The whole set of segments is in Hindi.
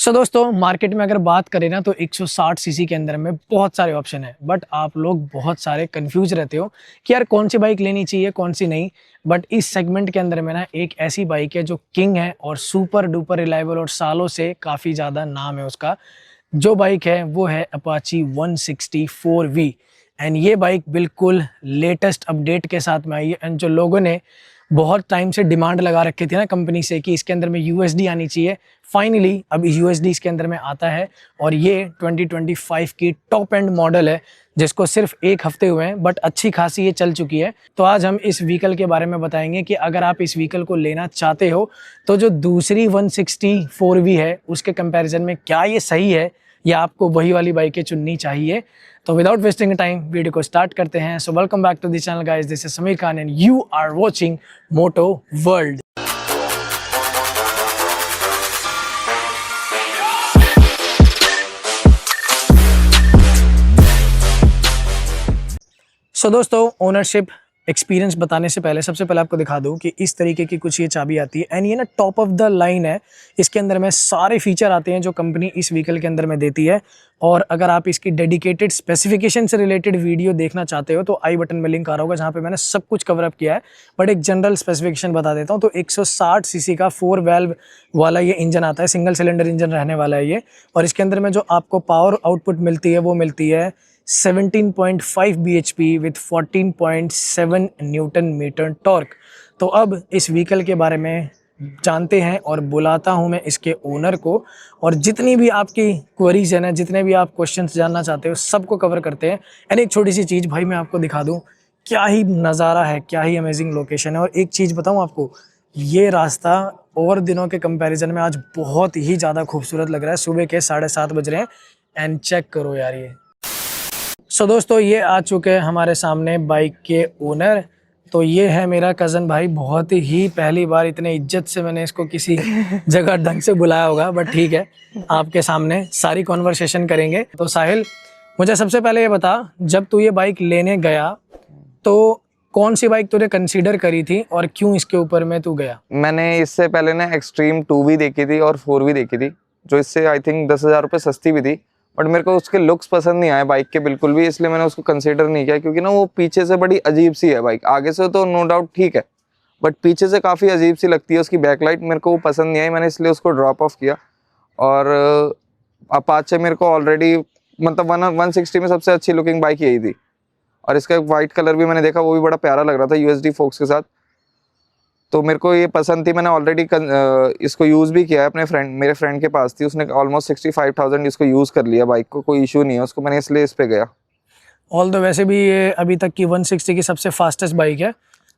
दोस्तों मार्केट में अगर बात करें ना तो 160 सीसी के अंदर में बहुत सारे ऑप्शन है। बट आप लोग बहुत सारे कंफ्यूज रहते हो कि यार कौन सी बाइक लेनी चाहिए कौन सी नहीं। बट इस सेगमेंट के अंदर में ना एक ऐसी बाइक है जो किंग है और सुपर डुपर रिलायबल और सालों से काफ़ी ज़्यादा नाम है उसका। जो बाइक है वो है अपाची 160 एंड ये बाइक बिल्कुल लेटेस्ट अपडेट के साथ में आई है। एंड जो लोगों ने बहुत टाइम से डिमांड लगा रखी थी ना कंपनी से कि इसके अंदर में यूएसडी आनी चाहिए, फाइनली अब यूएसडी इसके अंदर में आता है। और ये 2025 की टॉप एंड मॉडल है जिसको सिर्फ एक हफ्ते हुए हैं बट अच्छी खासी ये चल चुकी है। तो आज हम इस व्हीकल के बारे में बताएंगे कि अगर आप इस व्हीकल को लेना चाहते हो तो जो दूसरी 160 है उसके कंपैरिजन में क्या ये सही है या आपको वही वाली बाइकें चुननी चाहिए। तो विदाउट वेस्टिंग टाइम वीडियो को स्टार्ट करते हैं। So welcome back to the channel guys, this is Sameer Khan and you are watching moto world. दोस्तों ओनरशिप एक्सपीरियंस बताने से पहले सबसे पहले आपको दिखा दूं कि इस तरीके की कुछ ये चाबी आती है एंड ये ना टॉप ऑफ द लाइन है। इसके अंदर में सारे फीचर आते हैं जो कंपनी इस व्हीकल के अंदर में देती है। और अगर आप इसकी डेडिकेटेड स्पेसिफिकेशन से रिलेटेड वीडियो देखना चाहते हो तो आई बटन में लिंक आ रहा होगा जहाँ पे मैंने सब कुछ कवर अप किया है। बट एक जनरल स्पेसिफिकेशन बता देता हूँ। तो 160 सीसी का 4 वैल्व वाला ये इंजन आता है, सिंगल सिलेंडर इंजन रहने वाला है ये। और इसके अंदर में जो आपको पावर आउटपुट मिलती है वो मिलती है 17.5 bhp with 14.7 newton metre torque. तो अब इस व्हीकल के बारे में जानते हैं और बुलाता हूं मैं इसके ओनर को। और जितनी भी आपकी क्वेरीज है ना, जितने भी आप क्वेश्चंस जानना चाहते हो सबको कवर करते हैं। एंड एक छोटी सी चीज़ भाई मैं आपको दिखा दूं, क्या ही नज़ारा है, क्या ही अमेजिंग लोकेशन है। और एक चीज़ बताऊं आपको, ये रास्ता और दिनों के कंपैरिजन में आज बहुत ही ज़्यादा खूबसूरत लग रहा है। सुबह के 7:30 बज रहे हैं एंड चेक करो यार ये। दोस्तों ये आ चुके हैं हमारे सामने बाइक के ओनर। तो ये है मेरा कज़न भाई, बहुत ही पहली बार इतने इज्जत से मैंने इसको किसी जगह ढंग से बुलाया होगा। बट ठीक है, आपके सामने सारी कॉन्वर्सेशन करेंगे। तो साहिल, मुझे सबसे पहले ये बता, जब तू ये बाइक लेने गया तो कौन सी बाइक तूने कंसीडर करी थी और क्यों इसके ऊपर में तू गया? मैंने इससे पहले ना एक्सट्रीम 2 भी देखी थी और 4 भी देखी थी, जो इससे आई थिंक 10,000 रुपये सस्ती भी थी। बट मेरे को उसके लुक्स पसंद नहीं आए बाइक के बिल्कुल भी, इसलिए मैंने उसको कंसीडर नहीं किया। क्योंकि ना वो पीछे से बड़ी अजीब सी है बाइक, आगे से तो नो डाउट ठीक है बट पीछे से काफ़ी अजीब सी लगती है उसकी बैकलाइट। मेरे को वो पसंद नहीं आई, मैंने इसलिए उसको ड्रॉप ऑफ किया। और अपाचे मेरे को ऑलरेडी मतलब 160 में सबसे अच्छी लुकिंग बाइक यही थी। और इसका एक वाइट कलर भी मैंने देखा, वो भी बड़ा प्यारा लग रहा था यूएसडी फोक्स के साथ। तो मेरे को ये पसंद थी। मैंने ऑलरेडी इसको यूज़ भी किया है, मेरे फ्रेंड के पास थी, उसने ऑलमोस्ट 65,000 इसको यूज़ कर लिया। बाइक को कोई इशू नहीं है उसको, मैंने इसलिए इस पे गया। ऑल तो वैसे भी ये अभी तक की 160 की सबसे फास्टेस्ट बाइक है।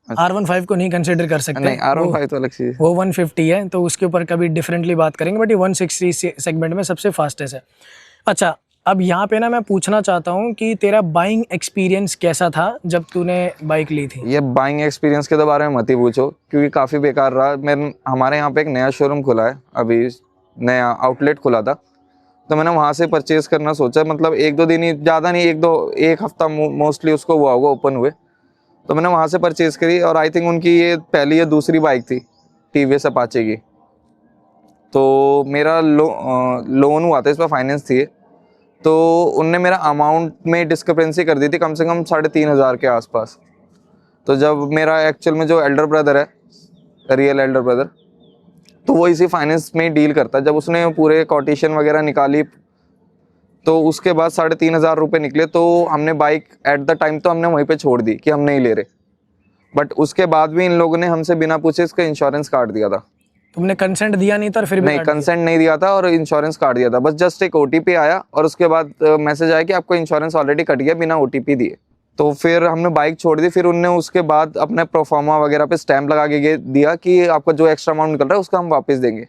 R15 को नहीं कंसिडर कर सकते। नहीं, R15 तो अलग चीज़ है, वो 150 है तो उसके ऊपर कभी डिफरेंटली बात करेंगे। बट ये 160 सेगमेंट में सबसे फास्टेस्ट है। अच्छा, अब यहाँ पे ना मैं पूछना चाहता हूँ कि तेरा बाइंग एक्सपीरियंस कैसा था जब तूने बाइक ली थी? ये बाइंग एक्सपीरियंस के तो बारे में मत ही पूछो क्योंकि काफ़ी बेकार रहा। हमारे यहाँ पे एक नया शोरूम खुला है, अभी नया आउटलेट खुला था, तो मैंने वहाँ से परचेज़ करना सोचा। मतलब 1-2 दिन ही, ज़्यादा नहीं, एक हफ्ता मोस्टली उसको हुआ होगा ओपन हुए। तो मैंने वहाँ से परचेज़ करी और आई थिंक उनकी ये पहली या दूसरी बाइक थी टीवीएस अपाचे की। तो मेरा लोन हुआ था, इस पर फाइनेंस थी। तो उनने मेरा अमाउंट में डिस्क्रिपेंसी कर दी थी कम से कम 3,500 के आसपास। तो जब मेरा एक्चुअल में जो एल्डर ब्रदर है, रियल एल्डर ब्रदर, तो वो इसी फाइनेंस में ही डील करता है। जब उसने पूरे कोटेशन वगैरह निकाली तो उसके बाद 3,500 रुपये निकले। तो हमने बाइक एट द टाइम तो हमने वहीं पे छोड़ दी कि हम नहीं ले रहे। बट उसके बाद भी इन लोगों ने हमसे बिना पूछे इसका इंश्योरेंस काट दिया था। तुमने कंसेंट दिया नहीं था और फिर भी? नहीं, कंसेंट नहीं दिया था और इंश्योरेंस काट दिया था। बस जस्ट एक ओटीपी आया और उसके बाद मैसेज आया कि आपको इंश्योरेंस ऑलरेडी कट गया बिना ओटीपी दिए। तो फिर हमने बाइक छोड़ दी। फिर उनने उसके बाद अपने प्रोफार्मा वगैरह पे स्टैंप लगा के दिया कि आपका जो एक्स्ट्रा अमाउंट निकल रहा है उसका हम वापस देंगे।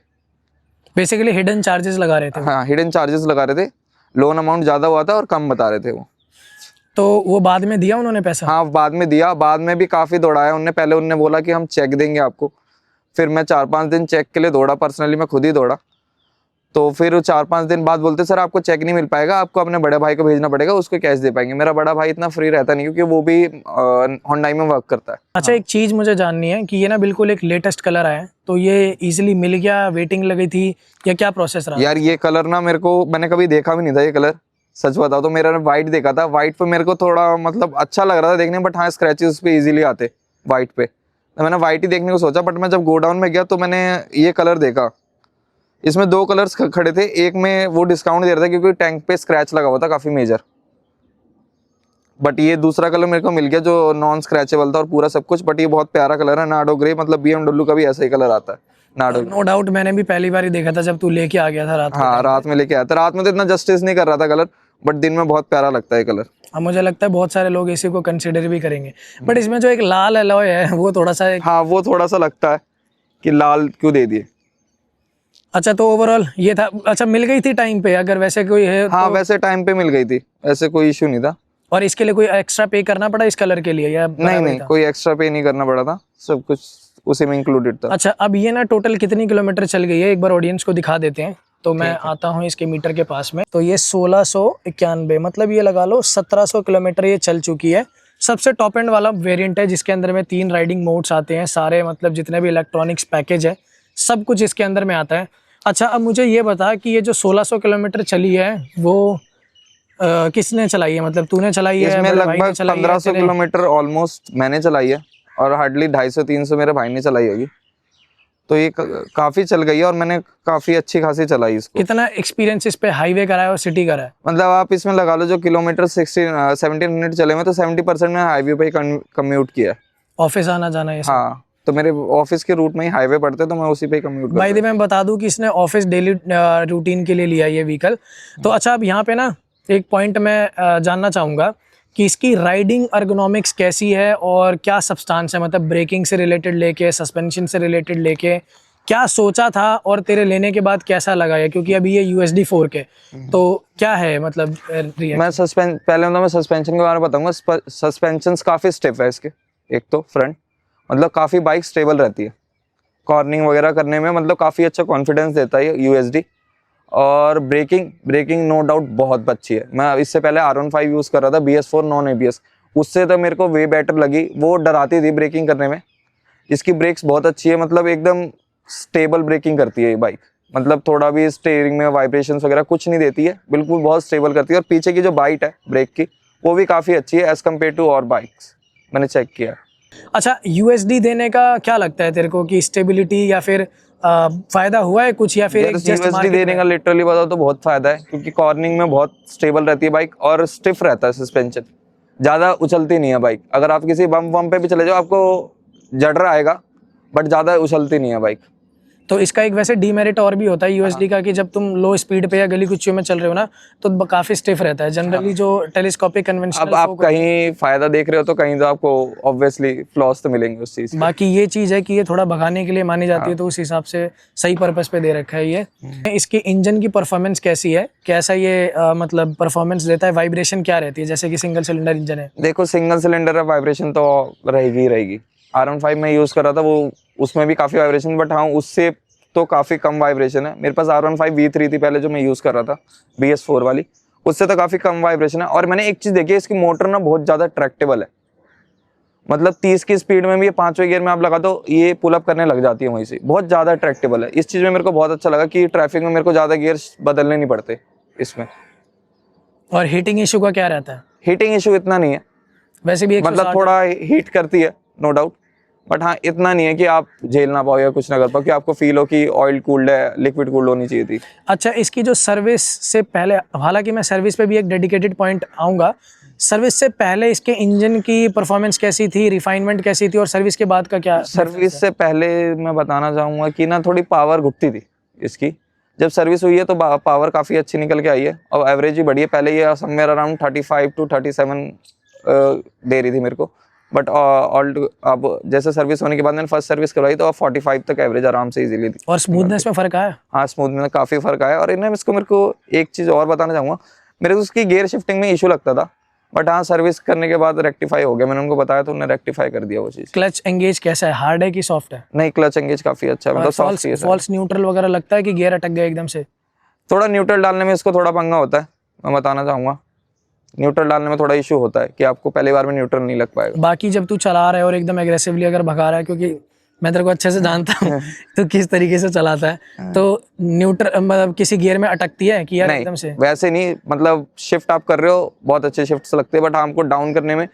बेसिकली हिडन चार्जेस लगा रहे थे? हाँ, हिडन चार्जेस लगा रहे थे। लोन अमाउंट ज़्यादा हुआ था और कम बता रहे थे वो। तो वो बाद में दिया उन्होंने पैसा? हाँ, बाद में दिया। बाद में भी काफ़ी दौड़ाया उनने। पहले उनने बोला कि हम चेक देंगे आपको, फिर मैं 4-5 दिन चेक के लिए दौड़ा, पर्सनली मैं खुद ही दौड़ा। तो फिर 4-5 दिन बाद बोलते सर आपको चेक नहीं मिल पाएगा, आपको अपने बड़े भाई को भेजना पड़ेगा, उसको कैश दे पाएंगे। मेरा बड़ा भाई इतना फ्री रहता नहीं क्योंकि वो भी होंडाई में वर्क करता है। अच्छा, एक चीज़ मुझे जाननी है कि ये ना बिल्कुल एक लेटेस्ट कलर आया है, तो ये इजीली मिल गया, वेटिंग लगी थी या क्या प्रोसेस रहा? यार ये कलर ना मेरे को, मैंने कभी देखा भी नहीं था ये कलर, सच बताओ तो। मेरा व्हाइट देखा था, व्हाइट पे मेरे को थोड़ा मतलब अच्छा लग रहा था देखने में, बट हाँ स्क्रैचेस उस पे इजीली आते व्हाइट पे, तो मैंने व्हाइट ही देखने को सोचा। बट मैं जब गोडाउन में गया तो मैंने ये कलर देखा, इसमें 2 कलर्स खड़े थे, एक में वो डिस्काउंट दे रहा था क्योंकि टैंक पे स्क्रैच लगा हुआ था काफी मेजर, बट ये दूसरा कलर मेरे को मिल गया जो नॉन स्क्रैचेबल था और पूरा सब कुछ। बट ये बहुत प्यारा कलर है, नार्डो ग्रे, मतलब BMW का भी ऐसा ही कलर आता है नार्डो। नो डाउट, मैंने भी पहली बार ही देखा था जब तू लेके आ गया था रात हाँ रात में लेके आया था, रात में तो इतना जस्टिस नहीं कर रहा था कलर, बट दिन में बहुत प्यारा लगता है कलर। अब मुझे लगता है बहुत सारे लोग इसी को कंसिडर भी करेंगे, बट इसमें जो एक लाल अलॉय है वो थोड़ा सा हाँ वो थोड़ा सा लगता है कि लाल क्यों दे दिए। अच्छा, तो ओवरऑल ये था। अच्छा, मिल गई थी टाइम पे, अगर वैसे कोई है हाँ तो? वैसे टाइम पे मिल गई थी, ऐसे कोई इशू नहीं था। और इसके लिए कोई एक्स्ट्रा पे करना पड़ा इस कलर के लिए या नहीं नहीं, कोई एक्स्ट्रा पे नहीं करना पड़ा था, सब कुछ उसी में इंक्लूडेड था। अच्छा, अब ये ना टोटल कितनी किलोमीटर चल गई है, एक बार ऑडियंस को दिखा देते हैं। तो मैं आता हूँ इसके मीटर के पास में, तो ये 1691, मतलब ये लगा लो 1700 किलोमीटर ये चल चुकी है। सबसे टॉप एंड वाला वेरिएंट है जिसके अंदर में 3 राइडिंग मोड्स आते हैं, सारे मतलब जितने भी इलेक्ट्रॉनिक्स पैकेज है सब कुछ इसके अंदर में आता है। अच्छा, अब मुझे ये बता कि ये जो 1600 किलोमीटर चली है वो किसने चलाई है, मतलब तूने चलाई है, इसमें बड़े भाई ने लगभग चलाई है, 1500 तेरे? किलोमीटर ऑलमोस्ट मैंने चलाई है और हार्डली 250-300 मेरे भाई ने चलाई होगी। तो ये काफी चल गई है और मैंने काफी अच्छी खासी चलाई इसको। कितना एक्सपीरियंस इस पे हाईवे करा है और सिटी करा है? मतलब आप इसमें लगा लो जो किलोमीटर 1700 चले में, तो 70% में हाईवे पे ही कम्यूट किया। ऑफिस आना जाना ये सब? हाँ, तो मेरे ऑफिस के रूट में ही हाईवे पड़ते, तो मैं उसी पे ही कम्यूट करता। भाई मैं बता दूं कि इसने ऑफिस डेली रूटीन के लिए लिया ये व्हीकल। तो अच्छा, अब यहाँ पे ना एक पॉइंट मैं जानना चाहूँगा कि इसकी राइडिंग अर्गोनॉमिक्स कैसी है और क्या सब्सटेंस है, मतलब ब्रेकिंग से रिलेटेड लेके सस्पेंशन से रिलेटेड लेके क्या सोचा था और तेरे लेने के बाद कैसा लगा है, क्योंकि अभी ये USD 4 के, तो क्या है मतलब मैं पहले मैं सस्पेंशन के बारे में बताऊंगा। सस्पेंशन काफी स्टिफ है इसके, एक तो फ्रंट, मतलब काफी बाइक स्टेबल रहती है, कॉर्निंग वगैरह करने में मतलब काफी अच्छा कॉन्फिडेंस देता है USD। और ब्रेकिंग नो डाउट बहुत अच्छी है। मैं इससे पहले R15 यूज कर रहा था BS4 नॉन ABS, उससे तो मेरे को वे बेटर लगी, वो डराती थी ब्रेकिंग करने में। इसकी ब्रेक्स बहुत अच्छी है, मतलब एकदम स्टेबल ब्रेकिंग करती है ये बाइक, मतलब थोड़ा भी स्टीयरिंग में वाइब्रेशंस वगैरह कुछ नहीं देती है, बिल्कुल बहुत स्टेबल करती है। और पीछे की जो बाइट है ब्रेक की वो भी काफ़ी अच्छी है एज कम्पेयर टू और बाइक्स, मैंने चेक किया। अच्छा, USD देने का क्या लगता है तेरे को कि स्टेबिलिटी या फिर फायदा हुआ है कुछ, या फिर USD देने का लिटरली बताओ तो बहुत फायदा है, क्योंकि कॉर्निंग में बहुत स्टेबल रहती है बाइक और स्टिफ रहता है सस्पेंशन, ज़्यादा उछलती नहीं है बाइक। अगर आप किसी बम पे भी चले जाओ आपको जडर आएगा, बट ज़्यादा उछलती नहीं है बाइक। तो इसका एक वैसे डीमेरिट और भी होता है USD का कि जब तुम लो स्पीड पे या गली कुचियों में चल रहे हो ना तो काफी स्टिफ रहता है जनरली जो टेलीस्कोपिक कन्वेंशनल। अब आप कहीं फायदा देख रहे हो तो कहीं तो आपको ऑब्वियसली फ्लॉस तो मिलेंगे उस चीज। बाकी ये चीज है कि ये थोड़ा भगाने के लिए मानी जाती है, तो उस हिसाब से सही पर्पस पे दे रखा है ये। इसके इंजन की परफॉर्मेंस कैसी है, कैसा ये मतलब परफॉर्मेंस देता है, वाइब्रेशन क्या रहती है, जैसे कि सिंगल सिलेंडर इंजन है? देखो सिंगल सिलेंडर है, वाइब्रेशन तो रहेगी। R15 में यूज कर रहा था वो, उसमें भी काफी वाइब्रेशन, बट हाँ उससे तो काफी कम वाइब्रेशन है। मेरे पास R15 V3 थी पहले जो मैं यूज कर रहा था BS4 वाली, उससे तो काफी कम वाइब्रेशन है। और मैंने एक चीज देखी है, इसकी मोटर ना बहुत ज्यादा ट्रैक्टेबल है, मतलब 30 की स्पीड में भी ये 5वें गियर में आप लगा दो ये पुल अप करने लग जाती है वहीं से, बहुत ज्यादा ट्रैक्टेबल है। इस चीज में मेरे को बहुत अच्छा लगा कि ट्रैफिक में मेरे को ज्यादा गियर बदलने नहीं पड़ते इसमें। और हीटिंग इशू का क्या रहता है? हीटिंग इशू इतना नहीं है, वैसे भी मतलब थोड़ा हीट करती है नो डाउट, बट हाँ इतना नहीं है कि आप झेल ना पाओ या कुछ ना कर पाओ, कि आपको फील हो कि ऑयल कूल्ड है, लिक्विड कूल्ड होनी चाहिए थी। अच्छा, इसकी जो सर्विस से पहले, हालांकि मैं सर्विस पे भी एक डेडिकेटेड पॉइंट आऊँगा, सर्विस से पहले इसके इंजन की परफॉर्मेंस कैसी थी, रिफाइनमेंट कैसी थी, और सर्विस के बाद का क्या? सर्विस से पहले मैं बताना चाहूँगा कि ना थोड़ी पावर घुटती थी इसकी, जब सर्विस हुई है तो पावर काफ़ी अच्छी निकल के आई है और एवरेज भी बढ़ी है। पहले ये समवेयर अराउंड 35 to 37 दे रही थी मेरे को, बट अब जैसे सर्विस होने के बाद मैंने फर्स्ट सर्विस करवाई तो अब 45 तक एवरेज आराम से इजीली थी। और स्मूथनेस में फ़र्क आया? हाँ स्मूथनेस में काफ़ी फ़र्क आया। और इन्हें मेरे को एक चीज़ और बताना चाहूँगा, मेरे को उसकी गियर शिफ्टिंग में इशू लगता था, बट हाँ सर्विस करने के बाद रेक्टिफाई हो गया, मैंने उनको बताया तो उन्होंने रेक्टिफाई कर दिया वो चीज़। क्लच एंगेज कैसा है, हार्ड है कि सॉफ्ट है? नहीं क्लच एंगेज काफ़ी अच्छा है, मतलब सॉफ्ट है। फॉल्स न्यूट्रल वगैरह लगता है कि गियर अटक गया एकदम से? थोड़ा न्यूट्रल डालने में इसको थोड़ा पंगा होता है, मैं बताना चाहूँगा। न्यूट्रल डालने में थोड़ा इशू होता है कि आपको पहली बार में न्यूट्रल नहीं लग पाएगा। बाकी जब तू चला रहा है और एकदम एग्रेसिवली अगर भगा रहा है, क्योंकि मैं तेरे को अच्छे से जानता हूँ तो किस तरीके से चलाता है, तो न्यूट्रल मतलब किसी गियर में अटकती है कि यार एकदम नहीं से? वैसे नहीं, मतलब शिफ्ट आप कर रहे हो, बहुत अच्छे शिफ्ट लगते हैं, बट हमको डाउन करने में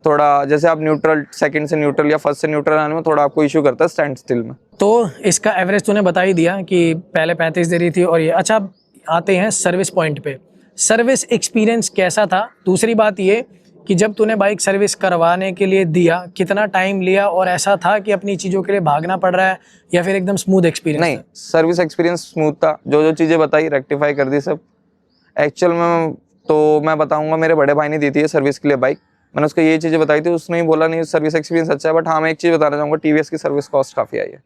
थोड़ा, जैसे आप न्यूट्रल सेकंड से न्यूट्रल या फर्स्ट से न्यूट्रल आने में थोड़ा आपको इशू करता है स्टैंड स्टिल में। तो इसका एवरेज तूने बता ही दिया कि पहले 35 दे रही थी और ये। अच्छा, अब आते हैं सर्विस पॉइंट पे। सर्विस एक्सपीरियंस कैसा था? दूसरी बात ये कि जब तूने बाइक सर्विस करवाने के लिए दिया, कितना टाइम लिया, और ऐसा था कि अपनी चीज़ों के लिए भागना पड़ रहा है या फिर एकदम स्मूथ एक्सपीरियंस? नहीं, सर्विस एक्सपीरियंस स्मूथ था, जो जो चीज़ें बताई रेक्टिफाई कर दी सब। एक्चुअल में तो मैं बताऊंगा, मेरे बड़े भाई ने दी थी सर्विस के लिए बाइक, मैंने उसको ये चीज़ें बताई थी, उसने ही बोला नहीं सर्विस एक्सपीरियंस अच्छा है। बट हाँ, मैं एक चीज़ बताना चाहूँगा, टीवीएस की सर्विस कॉस्ट काफ़ी आई है।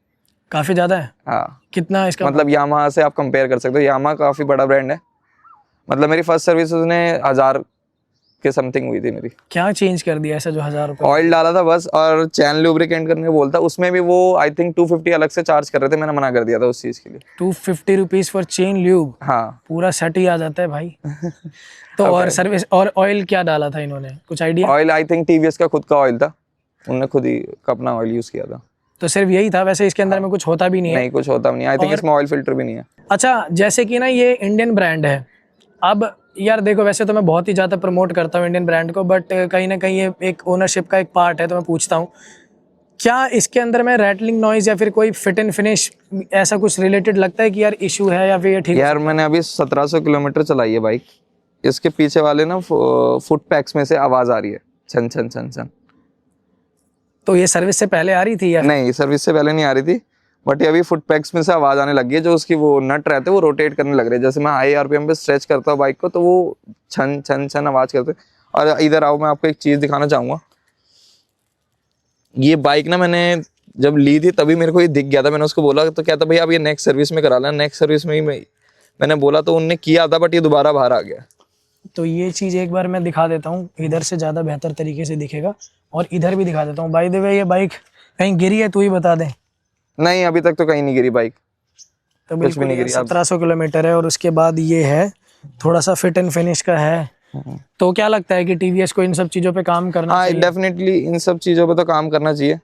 काफ़ी ज़्यादा है? हाँ, कितना इसका? मतलब यामाहा से आप कंपेयर कर सकते हो, यामाहा काफ़ी बड़ा ब्रांड है। मतलब मेरी फर्स्ट सर्विस उसने 1000 के समथिंग हुई थी मेरी। क्या चेंज कर दिया ऐसा जो 1000 रुपये? ऑयल डाला था बस, और चैन लुब्रिकेंट करने को बोलता, उसमें भी वो आई थिंक 250 अलग से चार्ज कर रहे थे, मैंने मना कर दिया था उस चीज़ के लिए। 250 रुपीज़ फॉर चेन ल्यूब? हाँ। पूरा सेट ही आ जाता है भाई। तो और सर्विस और ऑयल क्या डाला था इन्होंने, कुछ idea? Oil I think TVS का खुद का ऑयल था, उन्होंने खुद ही अपना ऑयल यूज़ किया था। तो सिर्फ यही था? वैसे इसके अंदर में कुछ होता भी नहीं है? नहीं, कुछ होता भी नहीं, आई थिंक इसमें ऑयल फिल्टर भी नहीं है। अच्छा, जैसे कि ना ये इंडियन ब्रांड है, अब यार देखो, वैसे तो मैं बहुत ही ज़्यादा प्रमोट करता हूँ इंडियन ब्रांड को, बट कहीं ना कहीं ये एक ओनरशिप का एक पार्ट है, तो मैं पूछता हूँ, क्या इसके अंदर में रैटलिंग नॉइज या फिर कोई फिट एंड फिनिश ऐसा कुछ रिलेटेड लगता है कि यार इशू है, या फिर ये ठीक? यार मैंने अभी 1700 किलोमीटर चलाई है बाइक, इसके पीछे वाले ना फुट पैक्स में से आवाज़ आ रही है, छन छन छन छन। तो ये सर्विस से पहले आ रही थी या? नहीं, सर्विस से पहले नहीं आ रही थी, बट ये अभी फुट पैक्स में से आवाज़ आने लगी है, जो उसकी वो नट रहते हैं वो रोटेट करने लग रहे हैं। जैसे मैं हाई आरपीएम पे स्ट्रेच करता हूँ बाइक को, तो वो छन छन छन आवाज़ करते हैं। और इधर आओ, मैं आपको एक चीज़ दिखाना चाहूँगा। ये बाइक ना मैंने जब ली थी तभी मेरे को ये दिख गया था, मैंने उसको बोला तो कहता भैया आप ये नेक्स्ट सर्विस में करा लेना। नेक्स्ट सर्विस में ही मैंने बोला तो उनने किया था, बट ये दोबारा बाहर आ गया। तो ये चीज़ एक बार मैं दिखा देता हूँ, इधर से ज़्यादा बेहतर तरीके से दिखेगा, और इधर भी दिखा देता हूँ। बाय द वे, ये बाइक कहीं गिरी है? तू ही बता दे। नहीं, अभी तक तो कहीं नहीं गिरी बाइक, तो कुछ भी नहीं गिरी। 1700 किलोमीटर है, और उसके बाद ये है थोड़ा सा फिट एंड फिनिश का है। तो क्या लगता है कि टीवीएस को इन सब चीज़ों पे काम करना हाँ, चाहिए? डेफिनेटली इन सब चीज़ों पे तो काम करना चाहिए।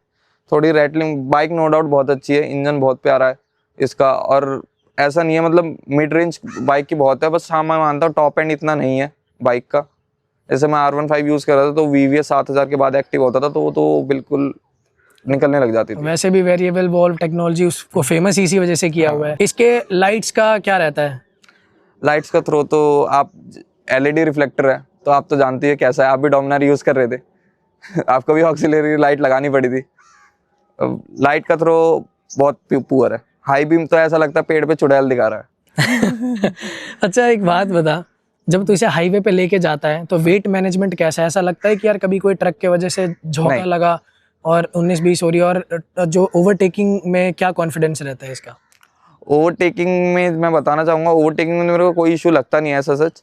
थोड़ी रैटलिंग, बाइक नो डाउट बहुत अच्छी है, इंजन बहुत प्यारा है इसका, और ऐसा नहीं है, मतलब मिड रेंज बाइक की बहुत है, बस हाँ मैं मानता हूँ टॉप एंड इतना नहीं है बाइक का। जैसे मैं R15 यूज़ कर रहा था तो VVS 7000 के बाद एक्टिव होता था, तो वो तो बिल्कुल निकलने लग जाती थी। वैसे भी वेरिएबल वॉल्व टेक्नोलॉजी उसको फेमस इसी वजह से किया हुआ है। इसके लाइट्स का क्या रहता है? लाइट्स का थ्रो तो आप, LED रिफ्लेक्टर है तो आप तो जानती है कैसा है, आप भी डोमिनार यूज़ कर रहे थे आपको भी ऑक्सिलरी लाइट लगानी पड़ी थी। लाइट का थ्रो बहुत पुअर है, हाई बीम तो ऐसा लगता है पेड़ पे चुड़ैल दिखा रहा है। अच्छा, एक बात बता, जब तू इसे हाईवे पे लेके जाता है तो वेट मैनेजमेंट कैसा है? ऐसा लगता है कि यार कभी कोई ट्रक के वजह से झोंका नहीं। लगा और 19-20 हो रही है, और जो ओवरटेकिंग में क्या कॉन्फिडेंस रहता है इसका? ओवरटेकिंग में मैं बताना चाहूँगा, ओवरटेकिंग में मेरे को कोई इशू लगता नहीं है ऐसा सच,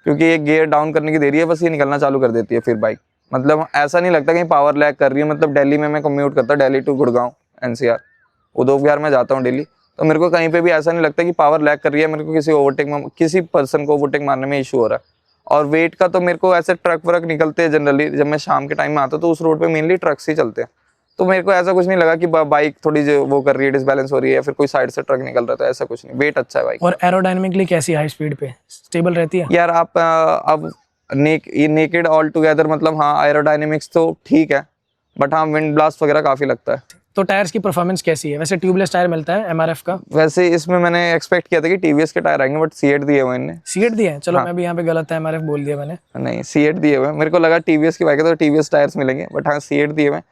क्योंकि ये गियर डाउन करने की देरी है, बस ये निकलना चालू कर देती है फिर बाइक। मतलब ऐसा नहीं लगता कहीं पावर लैग कर रही है। मतलब दिल्ली में मैं कम्यूट करता हूँ, दिल्ली टू गुड़गांव NCR, उधोग विहार में जाता हूँ डेली, तो मेरे को कहीं पे भी ऐसा नहीं लगता कि पावर लैग कर रही है, मेरे को किसी ओवरटेक में, किसी पर्सन को ओवरटेक मारने में इशू हो रहा है। और वेट का तो मेरे को ऐसे ट्रक व्रक निकलते हैं जनरली, जब मैं शाम के टाइम में आता हूँ तो उस रोड पे मेनली ट्रक्स ही चलते हैं, तो मेरे को ऐसा कुछ नहीं लगा कि बाइक थोड़ी जो वो कर रही है, डिसबैलेंस हो रही है, या फिर कोई साइड से ट्रक निकल रहा था, ऐसा कुछ नहीं। वेट अच्छा है बाइक। और एरोडायनेमिकली कैसी, हाई स्पीड पे स्टेबल रहती है? यार आप अब ये नेकेड ऑल टुगेदर, मतलब हाँ एरोडायनेमिक्स तो ठीक है, बट हाँ विंड ब्लास्ट वगैरह काफ़ी लगता है। तो टायर्स की परफॉर्मेंस कैसी है? वैसे ट्यूबलेस टायर मिलता है MRF का? वैसे इसमें मैंने एक्सपेक्ट किया था कि TVS के टायर आएंगे, बट C8 दिए हुए इनने। सीएट दिए हैं? चलो हाँ। मैं भी यहाँ पे गलत है, MRF बोल दिया मैंने। नहीं, C8 दिए हुए हैं। मेरे को लगा TVS की बाइक है तो TVS टायर्स मिलेंगे, बट हाँ C8 दिए हुए हैं।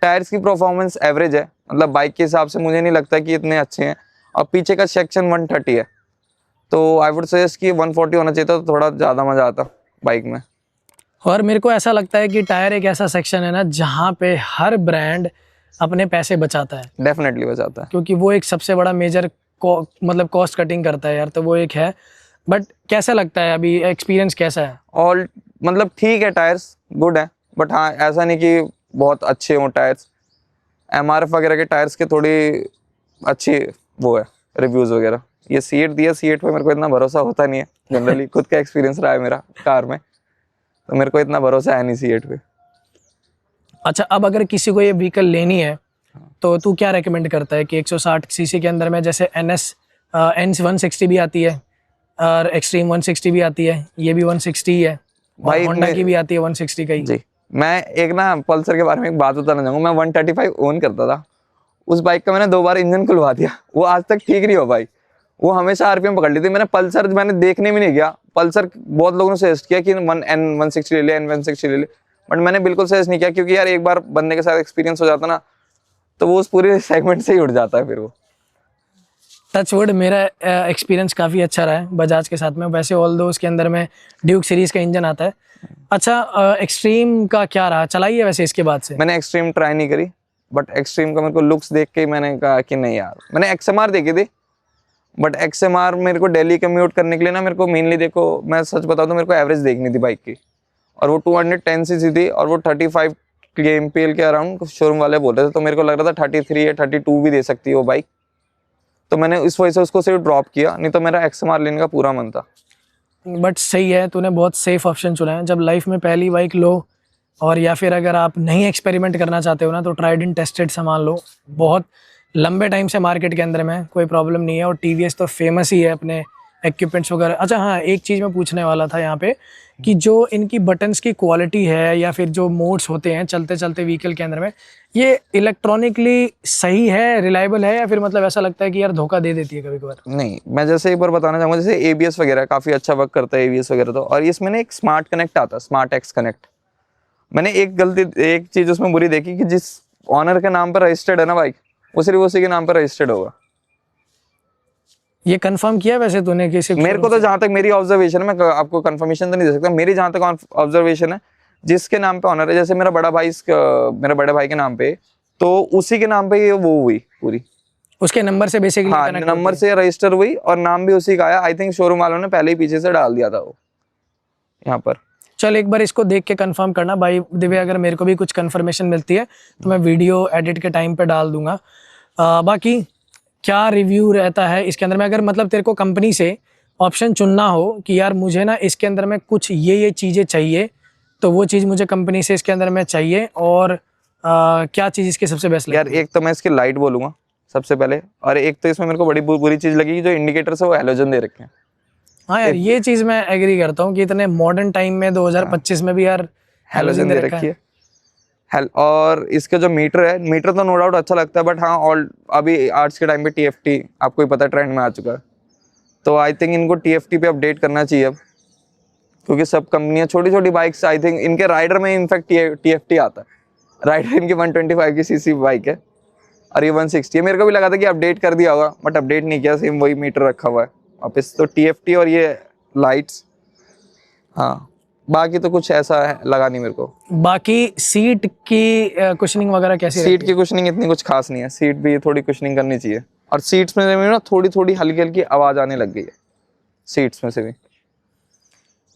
टायर्स की परफॉर्मेंस एवरेज है, मतलब बाइक के हिसाब से मुझे नहीं लगता कि इतने अच्छे हैं। और पीछे का सेक्शन 130 है, तो आई वुड सजेस्ट कि 140 होना चाहिए था, तो थोड़ा ज़्यादा मज़ा आता बाइक में। और मेरे को ऐसा लगता है कि टायर एक ऐसा सेक्शन है ना जहाँ पे हर ब्रांड अपने पैसे बचाता है, डेफिनेटली बचाता है, क्योंकि वो एक सबसे बड़ा मेजर मतलब कॉस्ट कटिंग करता है यार, तो वो एक है। बट कैसा लगता है अभी, एक्सपीरियंस कैसा है? ऑल मतलब ठीक है, टायर्स गुड है, बट हाँ ऐसा नहीं कि बहुत अच्छे हों टायर्स। MRF वगैरह के टायर्स के थोड़ी अच्छी वो है रिव्यूज़ वगैरह, ये सीट दिया, सीट पे मेरे को इतना भरोसा होता नहीं है जनरली, खुद का एक्सपीरियंस रहा है मेरा कार में, तो मेरे को इतना भरोसा है नहीं सीट पे। अच्छा, अब अगर किसी को ये व्हीकल लेनी है तो तू क्या रेकमेंड करता है कि 160 सीसी के अंदर में, जैसे एन 160 भी आती है और एक्सट्रीम 160 भी आती है, ये भी 160 ही है, भाई होंडा की भी आती है 160 का ही। जी, मैं एक ना पल्सर के बारे में एक बात बताना चाहूँगा। मैं 135 ओन करता था, उस बाइक का मैंने 2 बार इंजन खुलवा दिया, वो आज तक ठीक नहीं हो पाई, वो हमेशा आरपीएम पकड़ ली थी। मैंने पल्सर मैंने देखने भी नहीं गया, पल्सर बहुत लोगों ने सजेस्ट किया कि N160 ले ले, N160 ले ले, बट मैंने बिल्कुल सजेस्ट नहीं किया, क्योंकि यार एक बार बंदे के साथ एक्सपीरियंस हो जाता ना, तो वो उस पूरे सेगमेंट से ही उठ जाता है फिर वो। टचवुड, मेरा एक्सपीरियंस काफ़ी अच्छा रहा है बजाज के साथ में। वैसे ऑल दो उसके अंदर में ड्यूक सीरीज़ का इंजन आता है। अच्छा, एक्सट्रीम का क्या रहा, चलाई है वैसे इसके बाद से? मैंने एक्सट्रीम ट्राई नहीं करी, बट एक्सट्रीम का मेरे को लुक्स देख के मैंने कहा कि नहीं यार। मैंने XMR देखी थी, बट XMR मेरे को दिल्ली कम्यूट करने के लिए ना, मेरे को मेनली देखो मैं सच बताऊँ तो मेरे को एवरेज देखनी थी बाइक की, और वो 210 सीसी थी और वो 35 kmpl के अराउंड शोरूम वाले बोल रहे थे, तो मेरे को लग रहा था 33 या 32 भी दे सकती है वो बाइक, तो मैंने इस वजह से उसको सिर्फ ड्रॉप किया, नहीं तो मेरा XMR लेने का पूरा मन था। बट सही है, तूने बहुत सेफ ऑप्शन चुना है। जब लाइफ में पहली बाइक लो, और या फिर अगर आप नहीं एक्सपेरिमेंट करना चाहते हो ना, तो ट्राइड एंड टेस्टेड सामान लो। बहुत लंबे टाइम से मार्केट के अंदर में कोई प्रॉब्लम नहीं है, और TVS तो फेमस ही है अपने इक्विपमेंट्स वगैरह। अच्छा हाँ, एक चीज़ मैं पूछने वाला था यहाँ पे कि जो इनकी बटन्स की क्वालिटी है, या फिर जो मोड्स होते हैं चलते चलते व्हीकल के अंदर में, ये इलेक्ट्रॉनिकली सही है, रिलायबल है, या फिर मतलब ऐसा लगता है कि यार धोखा दे देती है कभी कभार? नहीं, मैं जैसे एक बार बताना चाहूँगा, जैसे ABS वगैरह काफ़ी अच्छा वर्क करता है, ABS वगैरह तो, और इसमें ना एक स्मार्ट कनेक्ट आता है, स्मार्ट X कनेक्ट। मैंने एक चीज़ उसमें बुरी देखी कि जिस ऑनर के नाम पर रजिस्टर्ड है ना बाइक, वो सिर्फ उसी के नाम पर रजिस्टर्ड होगा। ये कंफर्म किया वैसे तूने किसी? मेरे को तो जहां तक मेरी ऑब्जर्वेशन है, मैं आपको कंफर्मेशन तो नहीं दे सकता, मेरी जहां तक ऑब्जर्वेशन है, जिसके नाम पे ऑनर है, जैसे मेरे बड़े भाई के नाम पे, तो उसी के नाम पे ये वो हुई पूरी, उसके नंबर से बेसिकली हाँ नंबर से रजिस्टर हुई और नाम भी उसी का आया। आई थिंक शोरूम वालों ने पहले ही पीछे से डाल दिया था वो यहाँ पर। चल एक बार इसको देख के कंफर्म करना भाई दिव्या, अगर मेरे को भी कुछ कंफर्मेशन मिलती है तो मैं वीडियो एडिट के टाइम पे डाल दूंगा। बाकी क्या रिव्यू रहता है इसके अंदर में, अगर मतलब तेरे को कंपनी से ऑप्शन चुनना हो कि यार मुझे ना इसके अंदर में कुछ ये चीज़ें चाहिए, तो वो चीज़ मुझे कंपनी से इसके अंदर में चाहिए, और क्या चीज़ इसकी सबसे बेस्ट यार एक तो मैं इसकी लाइट बोलूंगा सबसे पहले, और एक तो इसमें मेरे को बड़ी बुरी चीज़ लगी कि जो इंडिकेटर्स है वो हैलोजन दे रखे हैं। हाँ यार, ये चीज़ मैं एग्री करता हूँ कि इतने मॉडर्न टाइम में 2025 में भी यार हैलोजन दे रखी है। और इसका जो मीटर है, मीटर तो नो डाउट अच्छा लगता है, बट हाँ अभी आज के टाइम पे TFT आपको ही पता है ट्रेंड में आ चुका है, तो आई थिंक इनको TFT पे अपडेट करना चाहिए अब, क्योंकि सब कंपनियां छोटी छोटी बाइक्स, आई थिंक इनके राइडर में इनफैक्ट TFT आता है। राइडर इनकी 125 की सीसी बाइक है और ये 160 है। मेरे को भी लगा था कि अपडेट कर दिया होगा, बट अपडेट नहीं किया, सेम वही मीटर रखा हुआ है वापस। तो TFT और ये लाइट्स, हाँ बाकी तो कुछ ऐसा है लगा नहीं मेरे को। बाकी सीट की कुशनिंग वगैरह कैसी? सीट की कुशनिंग इतनी कुछ खास नहीं है, सीट भी थोड़ी कुशनिंग करनी चाहिए, और सीट्स में ना थोड़ी थोड़ी हल्की हल्की आवाज आने लग गई है सीट्स में से भी।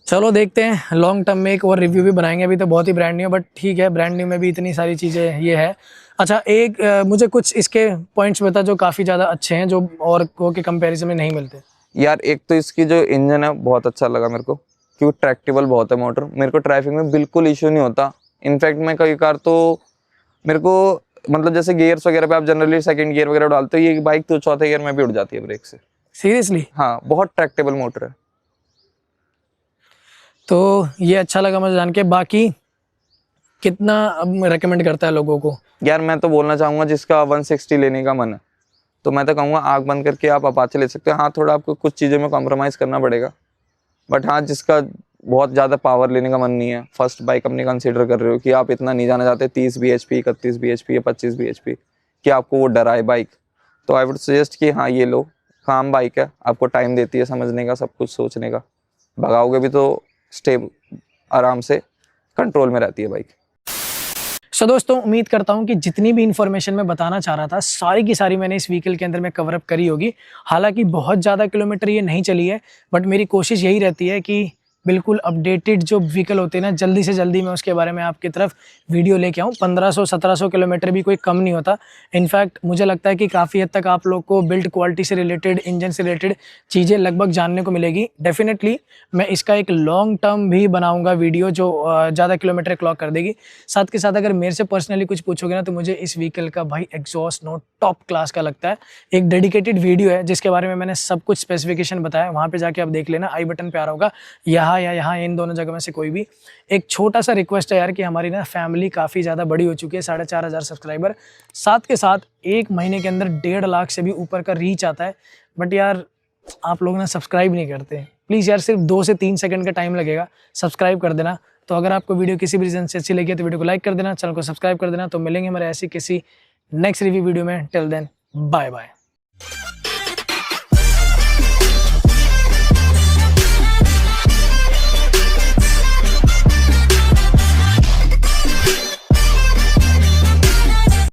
चलो देखते हैं, लॉन्ग टर्म में एक और रिव्यू भी बनाएंगे। अभी तो बहुत ही ब्रांड न्यू, बट ठीक है, ब्रांड न्यू में भी इतनी सारी चीज़ें ये है। अच्छा, एक मुझे कुछ इसके पॉइंट्स बता जो काफ़ी ज़्यादा अच्छे हैं, जो और के कंपैरिजन में नहीं मिलते। यार एक तो इसकी जो इंजन है बहुत अच्छा लगा मेरे को, क्योंकि ट्रैक्टेबल बहुत है मोटर, मेरे को ट्रैफिक में बिल्कुल इशू नहीं होता। इनफैक्ट मैं कई कार तो मेरे को मतलब जैसे गियर्स वगैरह पे आप जनरली सेकंड गियर वगैरह डालते हो, ये बाइक तो चौथे गियर में भी उड़ जाती है ब्रेक से। सीरियसली? हाँ, बहुत ट्रैक्टेबल मोटर है। तो ये अच्छा लगा मुझे जान के। बाकी कितना रेकमेंड करता है लोगों को? यार मैं तो बोलना चाहूँगा जिसका 160 लेने का मन है, तो मैं तो कहूँगा आँख बंद करके आप अपाचे ले सकते हो। हाँ थोड़ा आपको कुछ चीज़ों में कॉम्प्रोमाइज़ करना पड़ेगा, बट हाँ जिसका बहुत ज़्यादा पावर लेने का मन नहीं है, फर्स्ट बाइक अपनी कंसीडर कर रहे हो कि आप इतना नहीं जाना चाहते 30 bhp, 31 bhp या 25 bhp कि आपको वो डराए बाइक, तो आई वुड सजेस्ट कि हाँ ये लो, काम बाइक है, आपको टाइम देती है समझने का, सब कुछ सोचने का, भगाओगे भी तो स्टेबल आराम से कंट्रोल में रहती है बाइक। सो दोस्तों, उम्मीद करता हूँ कि जितनी भी इन्फॉर्मेशन मैं बताना चाह रहा था सारी की सारी मैंने इस व्हीकल के अंदर में कवर अप करी होगी। हालांकि बहुत ज़्यादा किलोमीटर ये नहीं चली है, बट मेरी कोशिश यही रहती है कि बिल्कुल अपडेटेड जो व्हीकल होते हैं ना, जल्दी से जल्दी मैं उसके बारे में आपकी तरफ वीडियो लेके आऊँ। 1500-1700 किलोमीटर भी कोई कम नहीं होता। इनफैक्ट मुझे लगता है कि काफ़ी हद तक आप लोग को बिल्ड क्वालिटी से रिलेटेड, इंजन से रिलेटेड चीज़ें लगभग जानने को मिलेगी। डेफिनेटली मैं इसका एक लॉन्ग टर्म भी बनाऊंगा वीडियो जो ज़्यादा किलोमीटर क्लॉक कर देगी। साथ के साथ अगर मेरे से पर्सनली कुछ पूछोगे ना, तो मुझे इस व्हीकल का भाई एग्जॉस्ट नोट टॉप क्लास का लगता है। एक डेडिकेटेड वीडियो है जिसके बारे में मैंने सब कुछ स्पेसिफिकेशन बताया, वहाँ पे जाके आप देख लेना, आई बटन पे आ रहा होगा, यहाँ या यहाँ, इन दोनों जगह में से कोई भी। एक छोटा सा रिक्वेस्ट है यार कि हमारी ना फैमिली काफ़ी ज़्यादा बड़ी हो चुकी है, 4500 सब्सक्राइबर। साथ के साथ 1 महीने के अंदर 1.5 लाख से भी ऊपर का रीच आता है, बट यार आप लोग ना सब्सक्राइब नहीं करते। प्लीज़ यार सिर्फ 2 से 3 सेकंड का टाइम लगेगा, सब्सक्राइब कर देना। तो अगर आपको वीडियो किसी भी रीज़न से अच्छी लगी है तो वीडियो को लाइक कर देना, चैनल को सब्सक्राइब कर देना। तो मिलेंगे हमारे ऐसी किसी नेक्स्ट रिव्यू वीडियो में। Till then bye bye.